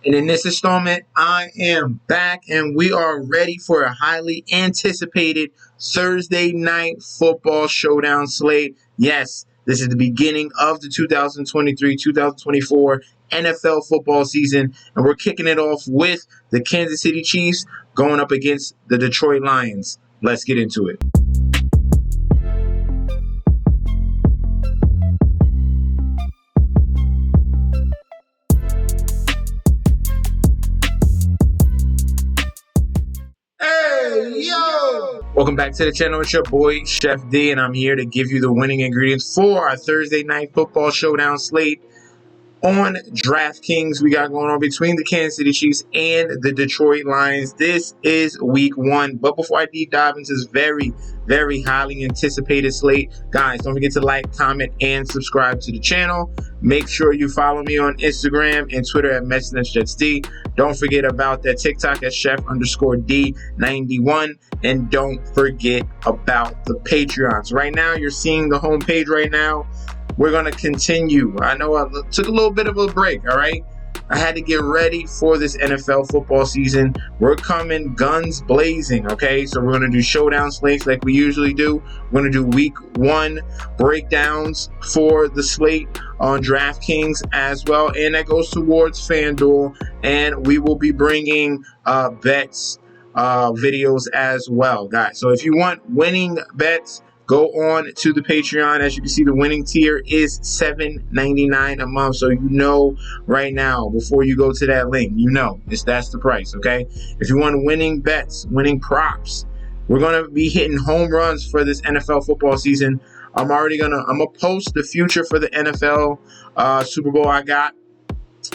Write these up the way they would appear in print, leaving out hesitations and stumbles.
And in this installment, I am back and we are ready for a highly anticipated Thursday night football showdown slate. Yes, this is the beginning of the 2023-2024 NFL football season, and we're kicking it off with the Kansas City Chiefs going up against the Detroit Lions. Let's get into it. Welcome back to the channel. It's your boy, Chef D, and I'm here to give you the winning ingredients for our Thursday night football showdown slate on Draftkings. We got going on between the Kansas City Chiefs and the Detroit Lions. This is week one. But before I deep dive into this very, very highly anticipated slate, guys, don't forget to like, comment, and subscribe to the channel. Make sure you follow me on Instagram and Twitter at MessageJetsD. Don't forget about that TikTok at Chef_D91. And don't forget about the Patreons. Right now, you're seeing the homepage right now. We're going to continue. I know I took a little bit of a break, all right? I had to get ready for this NFL football season. We're coming guns blazing, okay? So we're going to do showdown slates like we usually do. We're going to do week one breakdowns for the slate on Draftkings as well. And that goes towards FanDuel. And we will be bringing bets videos as well, guys. So if you want winning bets, go on to the Patreon. As you can see, the winning tier is $7.99 a month. So you know right now, before you go to that link, you know that's the price, okay? If you want winning bets, winning props, we're going to be hitting home runs for this NFL football season. I'm gonna post the future for the NFL Super Bowl I got.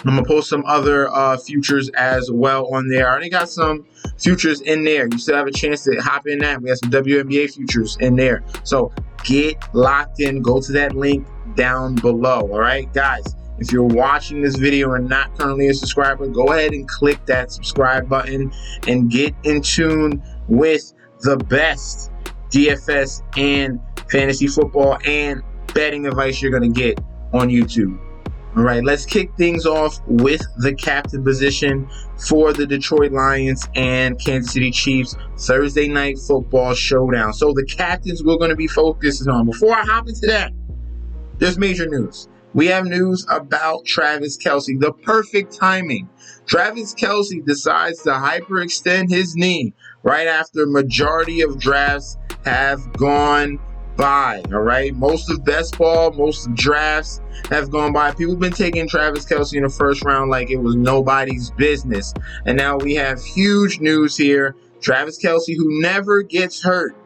I'm going to post some other futures as well on there. I already got some futures in there. You still have a chance to hop in that. We got some WNBA futures in there. So get locked in. Go to that link down below. All right, guys. If you're watching this video and not currently a subscriber, go ahead and click that subscribe button and get in tune with the best DFS and fantasy football and betting advice you're going to get on YouTube. All right, let's kick things off with the captain position for the Detroit Lions and Kansas City Chiefs Thursday night football showdown. So the captains we're going to be focusing on. Before I hop into that, there's major news. We have news about Travis Kelce. The perfect timing. Travis Kelce decides to hyperextend his knee right after majority of drafts have gone by. All right, most of best ball, most of drafts have gone by. People have been taking Travis Kelce in the first round like it was nobody's business, and now we have huge news here. Travis Kelce, who never gets hurt.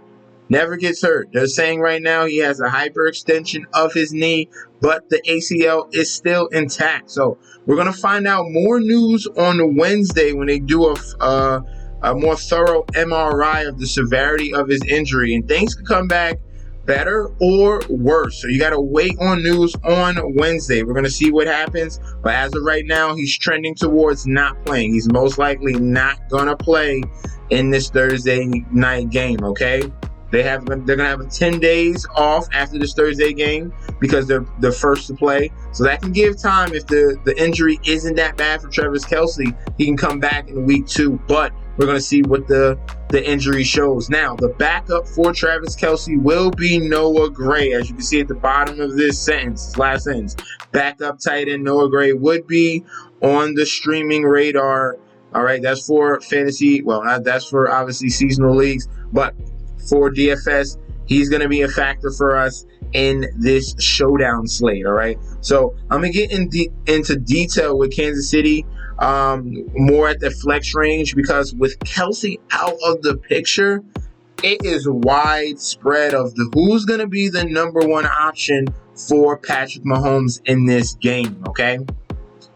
They're saying right now he has a hyperextension of his knee, but the ACL is still intact. So we're gonna find out more news on Wednesday when they do a more thorough MRI of the severity of his injury, and things could come back better or worse. So you got to wait on news on Wednesday. We're going to see what happens. But as of right now, he's trending towards not playing. He's most likely not going to play in this Thursday night game, okay? They're going to have 10 days off after this Thursday game because they're the first to play. So that can give time. If the injury isn't that bad for Travis Kelce, he can come back in week two. But we're going to see what the injury shows. Now, the backup for Travis Kelce will be Noah Gray. As you can see at the bottom of this last sentence, backup tight end Noah Gray would be on the streaming radar. All right, that's for fantasy. Well, that's for obviously seasonal leagues. But for DFS, he's going to be a factor for us in this showdown slate. All right, so I'm going to get into detail with Kansas City. More at the flex range, because with Kelce out of the picture, it is widespread of who's going to be the number one option for Patrick Mahomes in this game, okay?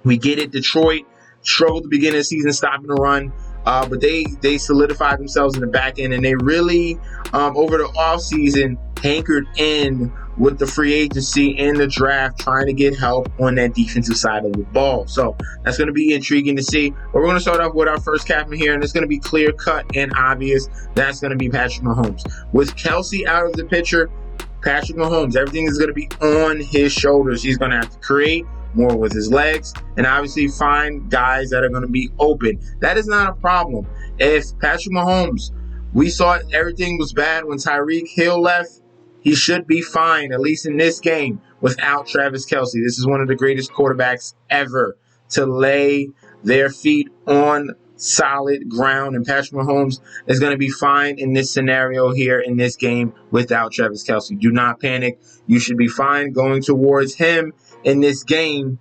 We get it. Detroit struggled to begin the season stopping the run, but they solidified themselves in the back end, and they really, over the offseason, hankered in with the free agency and the draft, trying to get help on that defensive side of the ball. So that's going to be intriguing to see. But we're going to start off with our first captain here, and it's going to be clear cut and obvious. That's going to be Patrick Mahomes. With Kelce out of the picture, Patrick Mahomes, everything is going to be on his shoulders. He's going to have to create more with his legs, and obviously find guys that are going to be open. That is not a problem. If Patrick Mahomes, we saw everything was bad when Tyreek Hill left, he should be fine, at least in this game, without Travis Kelce. This is one of the greatest quarterbacks ever to lay their feet on solid ground, and Patrick Mahomes is going to be fine in this scenario here in this game without Travis Kelce. Do not panic. You should be fine going towards him in this game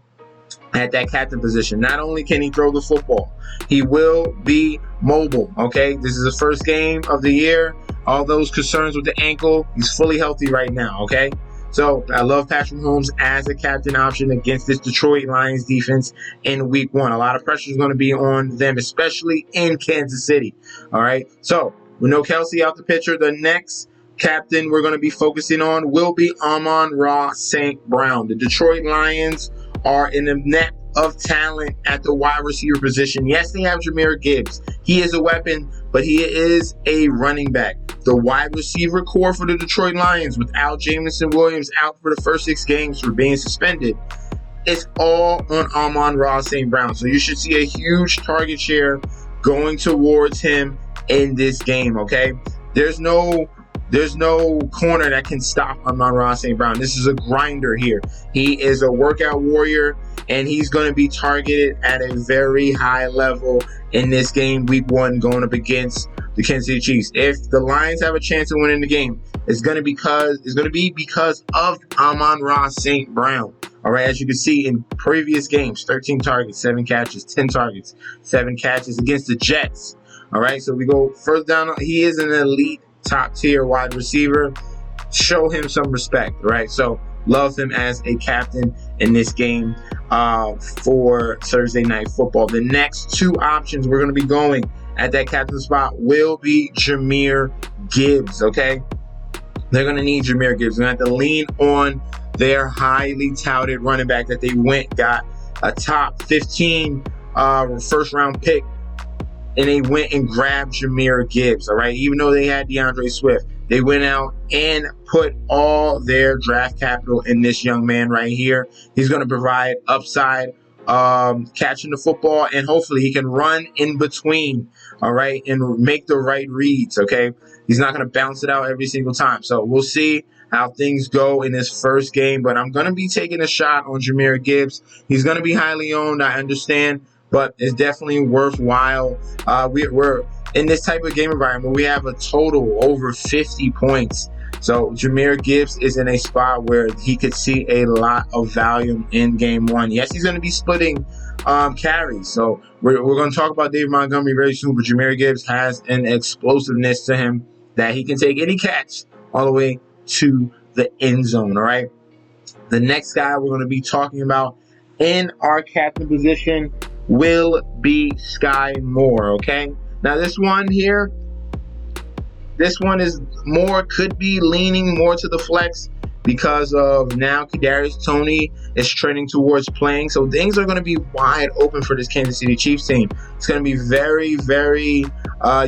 at that captain position. Not only can he throw the football, he will be mobile, okay? This is the first game of the year. All those concerns with the ankle, he's fully healthy right now, okay? So I love Patrick Mahomes as a captain option against this Detroit Lions defense in week 1. A lot of pressure is going to be on them, especially in Kansas City, all right? So with no Kelce out the picture, the next captain we're going to be focusing on will be Amon-Ra St. Brown. The Detroit Lions are in a net of talent at the wide receiver position. Yes, they have Jahmyr Gibbs. He is a weapon, but he is a running back. The wide receiver core for the Detroit Lions, without Jameson Williams out for the first 6 games for being suspended, it's all on Amon-Ra St. Brown. So you should see a huge target share going towards him in this game, okay? There's no corner that can stop Amon-Ra St. Brown. This is a grinder here. He is a workout warrior, and he's going to be targeted at a very high level in this game, week 1, going up against the Kansas City Chiefs. If the Lions have a chance of winning the game, it's going to be because of Amon-Ra St. Brown. All right, as you can see in previous games, 13 targets, 7 catches, 10 targets, 7 catches against the Jets. All right, so we go further down. He is an elite top-tier wide receiver. Show him some respect, right? So love him as a captain in this game for Thursday Night Football. The next 2 options we're going to be going at that captain spot will be Jahmyr Gibbs, okay? They're going to need Jahmyr Gibbs. They're going to have to lean on their highly touted running back that they got a top 15 first-round pick, and they went and grabbed Jahmyr Gibbs, all right? Even though they had DeAndre Swift, they went out and put all their draft capital in this young man right here. He's going to provide upside, catching the football, and hopefully he can run in between, all right, and make the right reads, okay? He's not going to bounce it out every single time. So we'll see how things go in this first game, but I'm going to be taking a shot on Jahmyr Gibbs. He's going to be highly owned, I understand, but it's definitely worthwhile. We're in this type of game environment where we have a total over 50 points. So Jahmyr Gibbs is in a spot where he could see a lot of volume in game 1. Yes, he's going to be splitting carries. So we're going to talk about David Montgomery very soon, but Jahmyr Gibbs has an explosiveness to him that he can take any catch all the way to the end zone, all right? The next guy we're going to be talking about in our captain position will be Sky Moore, okay? Now this one is more, could be leaning more to the flex because of now Kadarius Toney is trending towards playing. So things are going to be wide open for this Kansas City Chiefs team. It's going to be very, very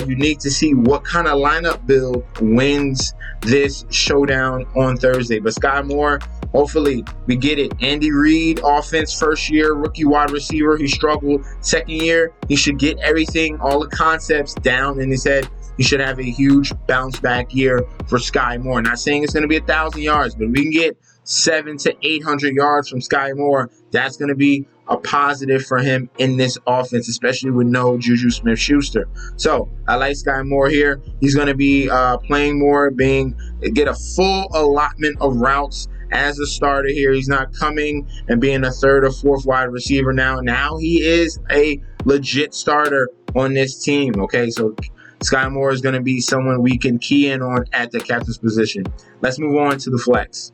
unique to see what kind of lineup build wins this showdown on Thursday. But Sky Moore, hopefully we get it. Andy Reid offense, first year rookie wide receiver. He struggled. Second year, he should get everything, all the concepts down in his head. He should have a huge bounce back year for Sky Moore. Not saying it's going to be 1,000 yards, but we can get 700 to 800 yards from Sky Moore. That's going to be a positive for him in this offense, especially with no Juju Smith-Schuster. So I like Sky Moore here. He's going to be playing more, get a full allotment of routes as a starter here. He's not coming and being a third or fourth wide receiver now. Now he is a legit starter on this team, okay? So Sky Moore is going to be someone we can key in on at the captain's position. Let's move on to the flex.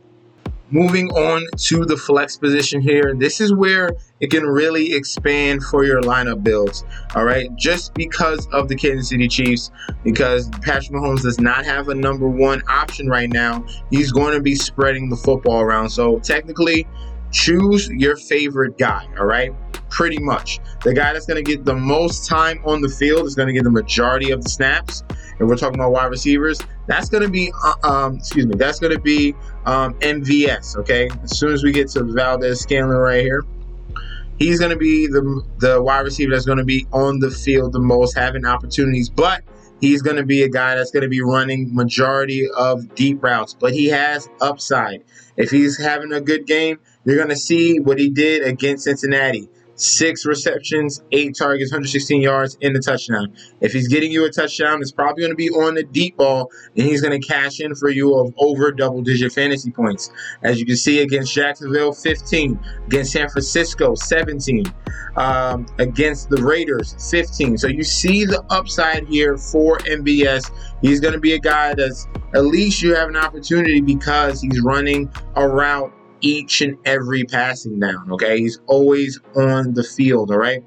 Moving on to the flex position here, this is where it can really expand for your lineup builds, all right? Just because of the Kansas City Chiefs, because Patrick Mahomes does not have a number 1 option right now, he's going to be spreading the football around. So technically, choose your favorite guy, all right? Pretty much. The guy that's going to get the most time on the field is going to get the majority of the snaps. And we're talking about wide receivers. That's going to be, that's going to be MVS, okay? As soon as we get to Valdez Scanlon right here, he's going to be the wide receiver that's going to be on the field the most, having opportunities, but he's going to be a guy that's going to be running majority of deep routes, but he has upside. If he's having a good game, you're going to see what he did against Cincinnati. 6 receptions, 8 targets, 116 yards, in the touchdown. If he's getting you a touchdown, it's probably going to be on the deep ball, and he's going to cash in for you of over double-digit fantasy points. As you can see, against Jacksonville, 15. Against San Francisco, 17. Against the Raiders, 15. So you see the upside here for MBS. He's going to be a guy that's at least you have an opportunity because he's running a route each and every passing down, okay? He's always on the field, all right?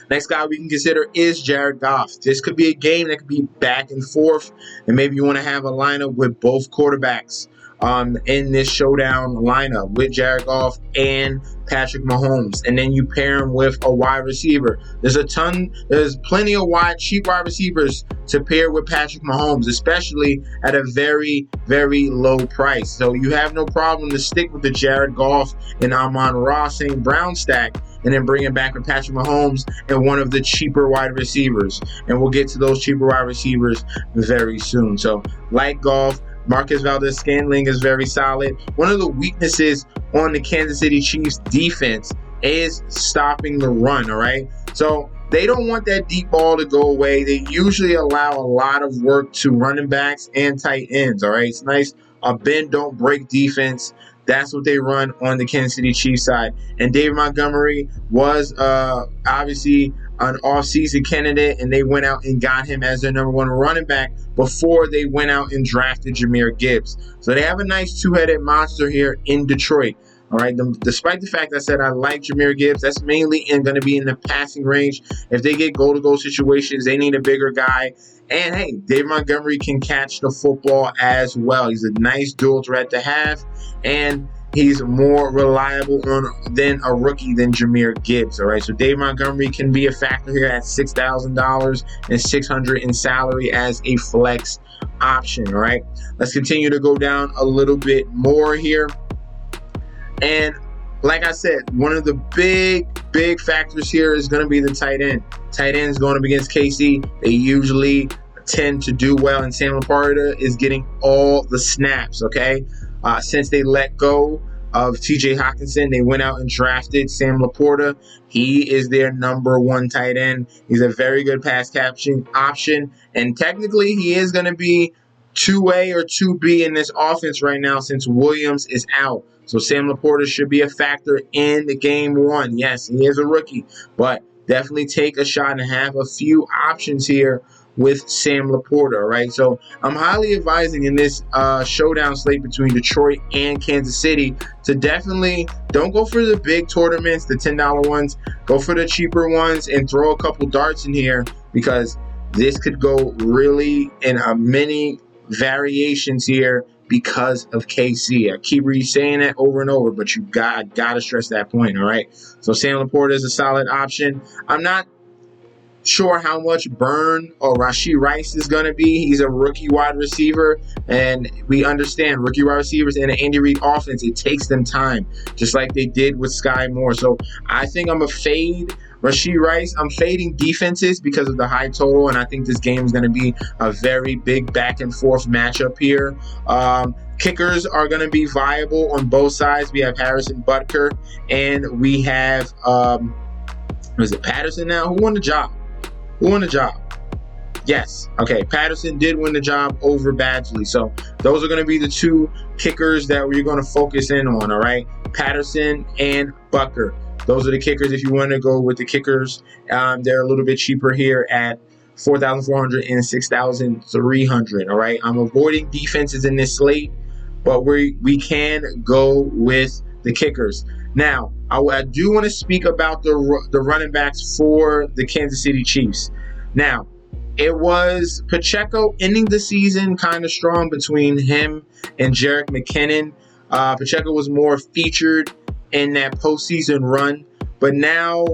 Next guy we can consider is Jared Goff. This could be a game that could be back and forth, and maybe you want to have a lineup with both quarterbacks in this showdown lineup with Jared Goff and Patrick Mahomes, and then you pair him with a wide receiver. There's plenty of cheap wide receivers to pair with Patrick Mahomes, especially at a very, very low price. So you have no problem to stick with the Jared Goff and Amon-Ra St. Brown stack, and then bring it back with Patrick Mahomes and one of the cheaper wide receivers. And we'll get to those cheaper wide receivers very soon. So like Goff, Marquez Valdes-Scantling is very solid. One of the weaknesses on the Kansas City Chiefs defense is stopping the run, all right? So they don't want that deep ball to go away. They usually allow a lot of work to running backs and tight ends, all right? It's nice, a bend, don't break defense. That's what they run on the Kansas City Chiefs side. And David Montgomery was obviously an off-season candidate, and they went out and got him as their number 1 running back before they went out and drafted Jahmyr Gibbs. So they have a nice two-headed monster here in Detroit. All right, despite the fact I said I like Jahmyr Gibbs, that's mainly going to be in the passing range. If they get goal-to-goal situations, they need a bigger guy. And, hey, David Montgomery can catch the football as well. He's a nice dual threat to have, and he's more reliable than a rookie than Jahmyr Gibbs. All right, so David Montgomery can be a factor here at $6,000 and $600 in salary as a flex option. All right, let's continue to go down a little bit more here. And like I said, one of the big factors here is going to be the tight end. Tight ends going up against KC. They usually tend to do well, and Sam Laporta is getting all the snaps, okay? Since they let go of TJ Hawkinson, they went out and drafted Sam Laporta. He is their number 1 tight end. He's a very good pass catching option, and technically he is going to be 2A or 2B in this offense right now since Williams is out. So Sam Laporta should be a factor in the game 1. Yes, he is a rookie, but definitely take a shot and have a few options here with Sam Laporta, right? So I'm highly advising in this showdown slate between Detroit and Kansas City to definitely don't go for the big tournaments, the $10 ones. Go for the cheaper ones and throw a couple darts in here, because this could go really in many variations here because of KC. I keep saying that over and over, but you gotta stress that point, all right? So Sam Laporta is a solid option. I'm not sure how much burn or Rashee Rice is going to be. He's a rookie wide receiver, and we understand rookie wide receivers in an Andy Reid offense, it takes them time, just like they did with Sky Moore. So I think I'm a fade Rashee Rice. I'm fading defenses because of the high total, and I think this game is going to be a very big back and forth matchup here. Kickers are going to be viable on both sides. We have Harrison Butker, and we have is it Patterson now? Who won the job? Yes. Okay. Patterson did win the job over Badgley. So those are going to be the 2 kickers that we're going to focus in on. All right. Patterson and Butker. Those are the kickers. If you want to go with the kickers, they're a little bit cheaper here at $4,400 and $6,300. All right. I'm avoiding defenses in this slate, but we can go with the kickers. Now, I do want to speak about the running backs for the Kansas City Chiefs. Now, it was Pacheco ending the season kind of strong between him and Jerick McKinnon. Pacheco was more featured in that postseason run, but now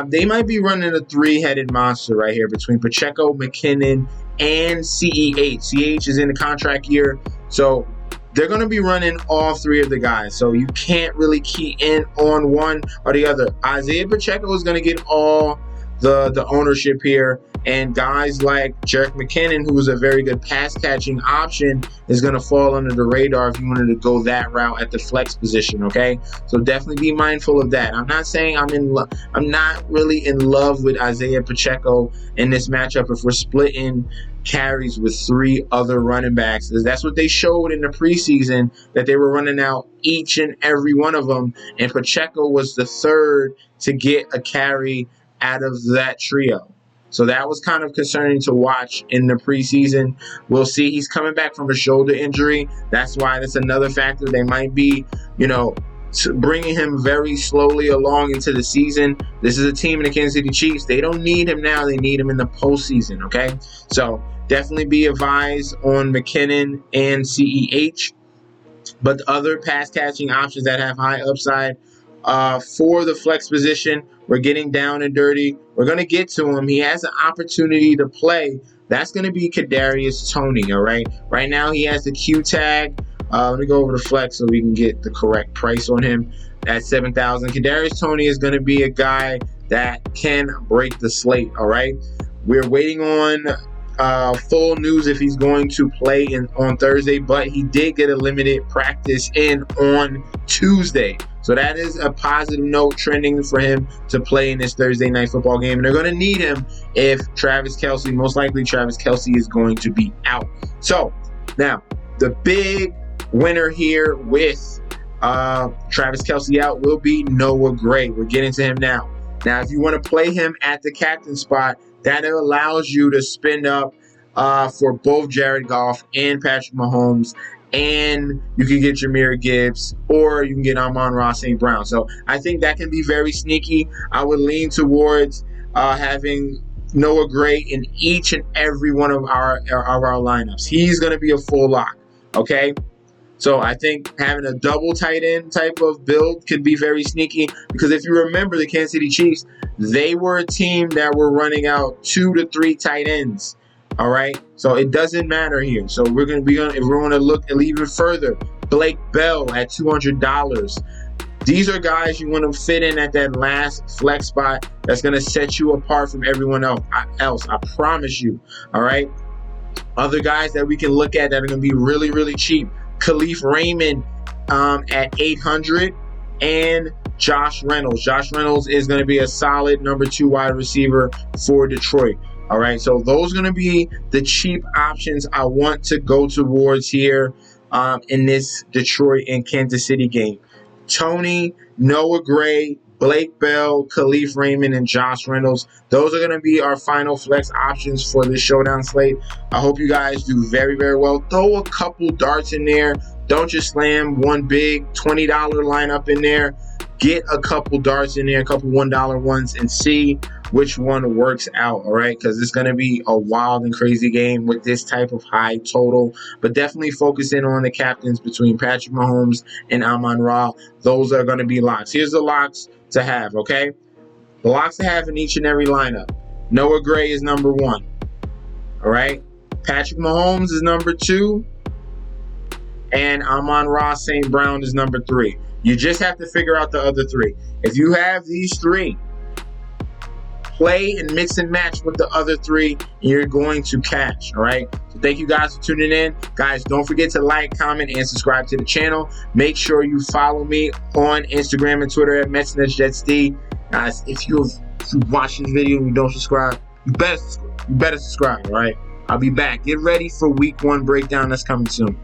they might be running a 3-headed monster right here between Pacheco, McKinnon, and CEH. CEH is in the contract year, so they're going to be running all three of the guys, so you can't really key in on one or the other. Isaiah Pacheco is going to get all the ownership here, and guys like Jerick McKinnon, who is a very good pass-catching option, is going to fall under the radar if you wanted to go that route at the flex position, okay? So definitely be mindful of that. I'm not saying I'm not really in love with Isaiah Pacheco in this matchup if we're splitting carries with three other running backs. That's what they showed in the preseason, that they were running out each and every one of them, and Pacheco was the third to get a carry out of that trio. So that was kind of concerning to watch in the preseason. We'll see. He's coming back from a shoulder injury. That's why that's another factor. They might be, bringing him very slowly along into the season. This is a team in the Kansas City Chiefs. They don't need him now. They need him in the postseason, okay? So definitely be advised on McKinnon and CEH. But the other pass-catching options that have high upside for the flex position, we're getting down and dirty. We're going to get to him. He has an opportunity to play. That's going to be Kadarius Toney, all right? Right now, he has the Q tag. Let me go over the flex so we can get the correct price on him at $7,000. Kadarius Toney is going to be a guy that can break the slate, all right? We're waiting on full news if he's going to play on Thursday, but he did get a limited practice in on Tuesday. So that is a positive note trending for him to play in this Thursday night football game. And they're going to need him if most likely Travis Kelce is going to be out. So now the big winner here with Travis Kelce out will be Noah Gray. We're getting to him now. Now, if you want to play him at the captain spot, that allows you to spend up for both Jared Goff and Patrick Mahomes, and you can get Jahmyr Gibbs, or you can get Amon-Ra St. Brown. So I think that can be very sneaky. I would lean towards having Noah Gray in each and every one of our lineups. He's going to be a full lock, okay? So I think having a double tight end type of build could be very sneaky, because if you remember the Kansas City Chiefs, they were a team that were running out 2 to 3 tight ends. All right, so it doesn't matter here. So if we want to look even further, Blake Bell at $200. These are guys you want to fit in at that last flex spot that's going to set you apart from everyone else. I promise you. All right, other guys that we can look at that are going to be really, really cheap. Khalif Raymond at $800, and Josh Reynolds. Josh Reynolds is going to be a solid number 2 wide receiver for Detroit. All right, so those are going to be the cheap options I want to go towards here in this Detroit and Kansas City game. Toney, Noah Gray, Blake Bell, Khalif Raymond, and Josh Reynolds. Those are going to be our final flex options for this showdown slate. I hope you guys do very, very well. Throw a couple darts in there. Don't just slam one big $20 lineup in there. Get a couple darts in there, a couple $1 ones, and see which one works out, all right? Because it's going to be a wild and crazy game with this type of high total. But definitely focus in on the captains between Patrick Mahomes and Amon-Ra. Those are going to be locks. Here's the locks to have, okay? The locks to have in each and every lineup. Noah Gray is number 1, all right? Patrick Mahomes is number 2, and Amon-Ra St. Brown is number 3. You just have to figure out the other 3. If you have these 3, play and mix and match with the other 3, and you're going to cash, all right? So thank you guys for tuning in. Guys, don't forget to like, comment, and subscribe to the channel. Make sure you follow me on Instagram and Twitter at MetsNetsJetsD. Guys, if you watch this video and you don't subscribe, you better subscribe, all right? I'll be back. Get ready for week 1 breakdown that's coming soon.